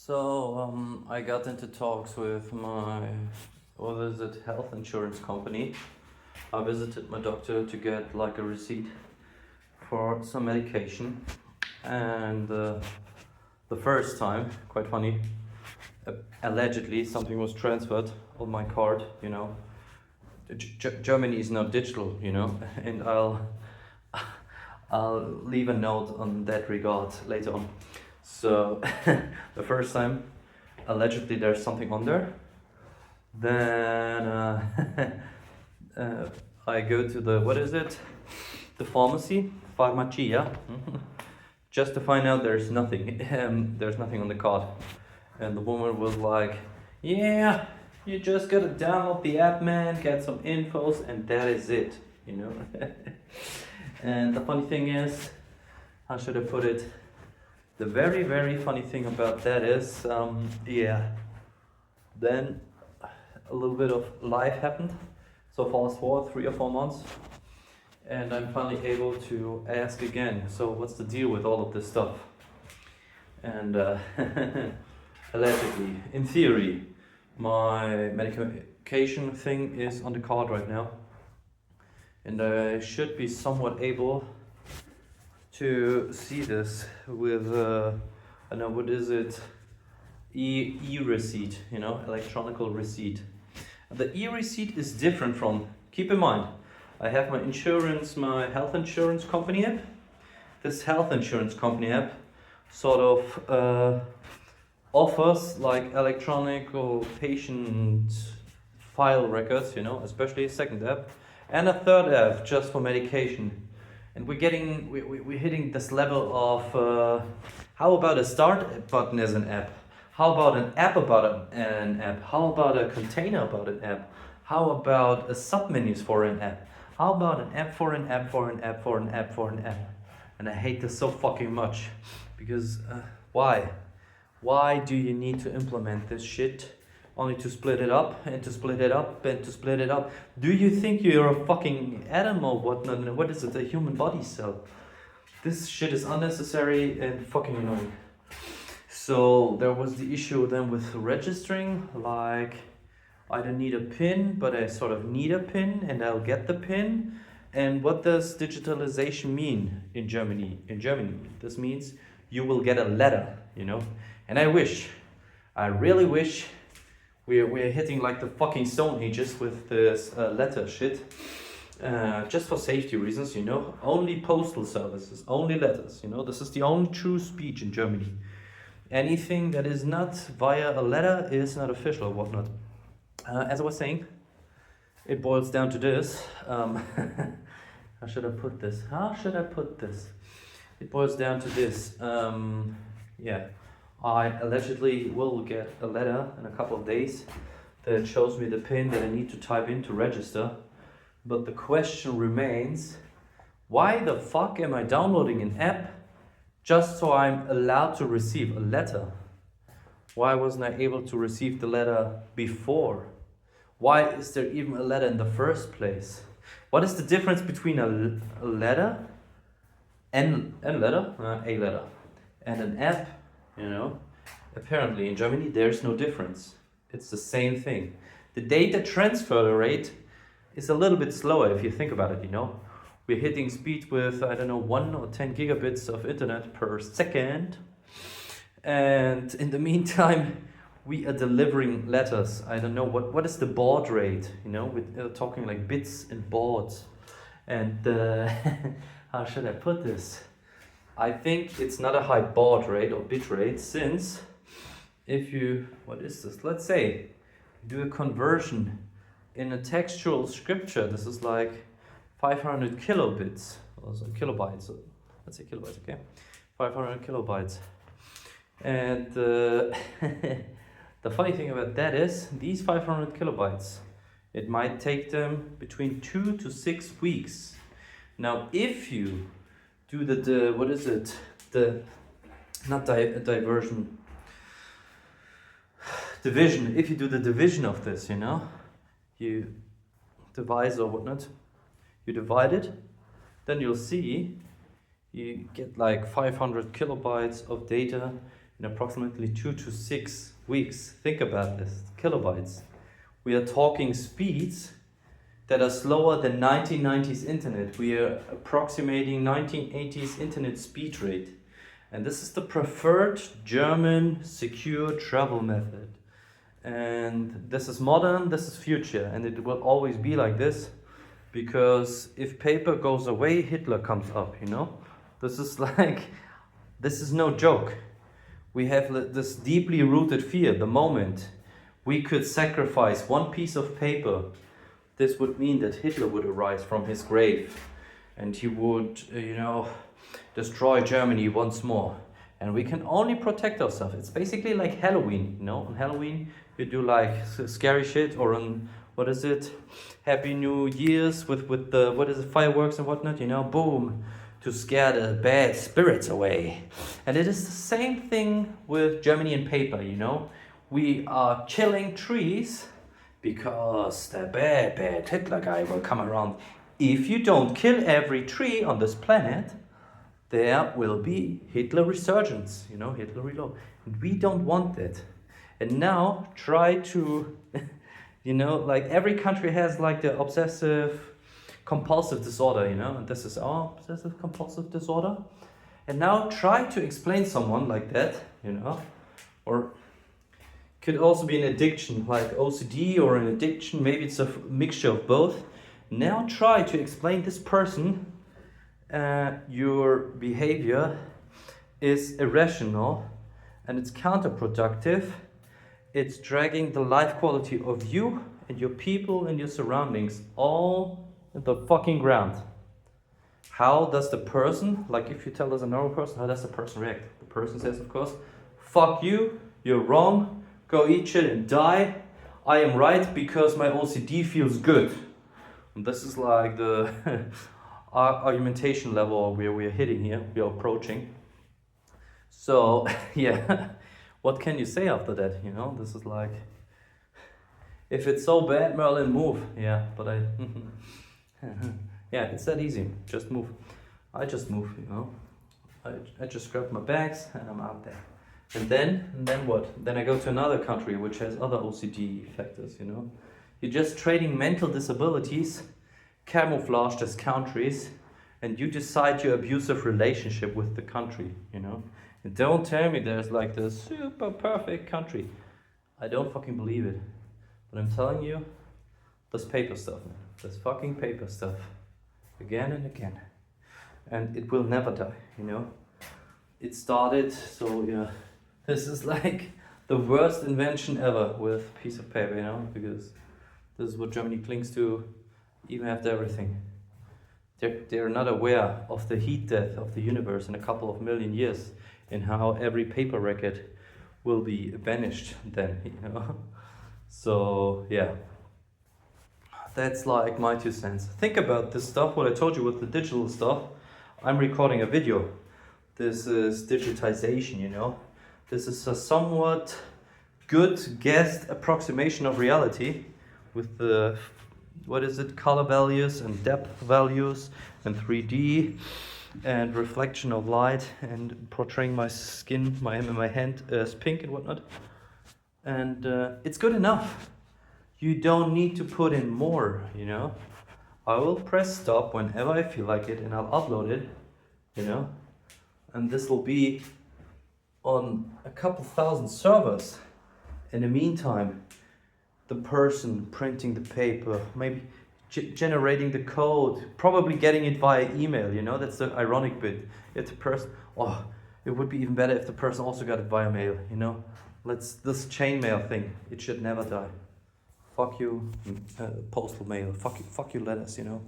I got into talks with my, health insurance company. I visited my doctor to get like a receipt for some medication, and the first time, quite funny, allegedly something was transferred on my card. Germany is now digital, and I'll leave a note on that regard later on. So the first time, allegedly there's something on there. Then I go to the pharmacy, farmacia, just to find out there's nothing. There's nothing on the card. And the woman was like, "Yeah, you just gotta download the app, man, get some infos, and that is it, And the funny thing is, how should I put it? The very, very funny thing about that is, then a little bit of life happened. So fast forward 3 or 4 months, and I'm finally able to ask again, so what's the deal with all of this stuff? And allegedly, in theory, my medication thing is on the card right now, and I should be somewhat able to see this with e-receipt, electronic receipt. The e-receipt is different from, keep in mind, I have my health insurance company app. This health insurance company app sort of offers like electronic or patient file records, especially a second app, and a third app just for medication. And we're hitting this level of how about a start button as an app? How about an app about an app? How about a container about an app? How about a submenus for an app? How about an app for an app for an app for an app for an app? And I hate this so fucking much, because why? Why do you need to implement this shit only to split it up and to split it up and to split it up? Do you think you're a fucking atom or whatnot? What is it, a human body cell? This shit is unnecessary and fucking annoying. So there was the issue then with registering, like I don't need a PIN, but I sort of need a PIN and I'll get the PIN. And what does digitalization mean in Germany? In Germany, this means you will get a letter, And I really wish we're hitting like the fucking Stone Ages with this letter shit. Just for safety reasons, Only postal services, only letters, This is the only true speech in Germany. Anything that is not via a letter is not official or whatnot. As I was saying, it boils down to this. How should I put this? It boils down to this. I allegedly will get a letter in a couple of days that shows me the PIN that I need to type in to register. But the question remains, why the fuck am I downloading an app just so I'm allowed to receive a letter? Why wasn't I able to receive the letter before? Why is there even a letter in the first place? What is the difference between a letter and a letter and an app? Apparently in Germany there's no difference. It's the same thing. The data transfer rate is a little bit slower if you think about it, We're hitting speed with, 1 or 10 gigabits of internet per second. And in the meantime, we are delivering letters. I don't know, what is the baud rate? We're talking like bits and bauds. And how should I put this? I think it's not a high baud rate or bit rate, since if you, let's say, do a conversion in a textual scripture, this is like 500 kilobits, or kilobytes, let's say kilobytes, okay? 500 kilobytes. And the funny thing about that is, these 500 kilobytes, it might take them between 2 to 6 weeks. Now, if you do division, if you do the division of this, you divide or whatnot, you divide it, then you'll see you get like 500 kilobytes of data in approximately 2 to 6 weeks. Think about this, kilobytes. We are talking speeds that are slower than 1990s internet. We are approximating 1980s internet speed rate. And this is the preferred German secure travel method. And this is modern, this is future, and it will always be like this, because if paper goes away, Hitler comes up, you know? This is like, this is no joke. We have this deeply rooted fear. The moment we could sacrifice one piece of paper, this would mean that Hitler would arise from his grave and he would, destroy Germany once more. And we can only protect ourselves. It's basically like Halloween, you know? On Halloween, you do like scary shit, or on, what is it? Happy New Year's with the, fireworks and whatnot, you know? Boom, to scare the bad spirits away. And it is the same thing with Germany and paper, you know? We are killing trees because the bad Hitler guy will come around. If you don't kill every tree on this planet, there will be Hitler resurgence, you know, Hitler reload. And we don't want that. And now try to, like every country has like the obsessive compulsive disorder, you know, and this is our obsessive compulsive disorder. And now try to explain someone like that, you know, or could also be an addiction like OCD, or an addiction, maybe it's a mixture of both. Now try to explain this person, your behavior is irrational and it's counterproductive. It's dragging the life quality of you and your people and your surroundings all in the fucking ground. How does the person, like if you tell us a normal person, how does the person react? The person says, of course, fuck you, you're wrong, go eat shit and die. I am right because my OCD feels good. And this is like the argumentation level we're hitting here, we're approaching. So, yeah, what can you say after that, you know? This is like, if it's so bad, Merlin, move. Yeah, but yeah, it's that easy, just move. I just move, you know? I just grab my bags and I'm out there. And then what? Then I go to another country which has other OCD factors, you know? You're just trading mental disabilities camouflaged as countries, and you decide your abusive relationship with the country, you know? And don't tell me there's like this super perfect country. I don't fucking believe it. But I'm telling you, this paper stuff, man. This fucking paper stuff. Again and again. And it will never die, you know? It started, so yeah. This is like the worst invention ever with piece of paper, you know? Because this is what Germany clings to even after everything. They're not aware of the heat death of the universe in a couple of million years, and how every paper record will be banished then, you know? So yeah, that's like my 2 cents. Think about this stuff, what I told you with the digital stuff. I'm recording a video. This is digitization, you know? This is a somewhat good guessed approximation of reality with the, color values and depth values and 3D and reflection of light and portraying my skin, my hand as pink and whatnot. And it's good enough. You don't need to put in more, you know? I will press stop whenever I feel like it and I'll upload it, you know? And this will be on a couple thousand servers. In the meantime, the person printing the paper, maybe generating the code, probably getting it via email, you know? That's the ironic bit. If the person, it would be even better if the person also got it via mail, you know? This chain mail thing, it should never die. Fuck you, postal mail. Fuck you letters, you know?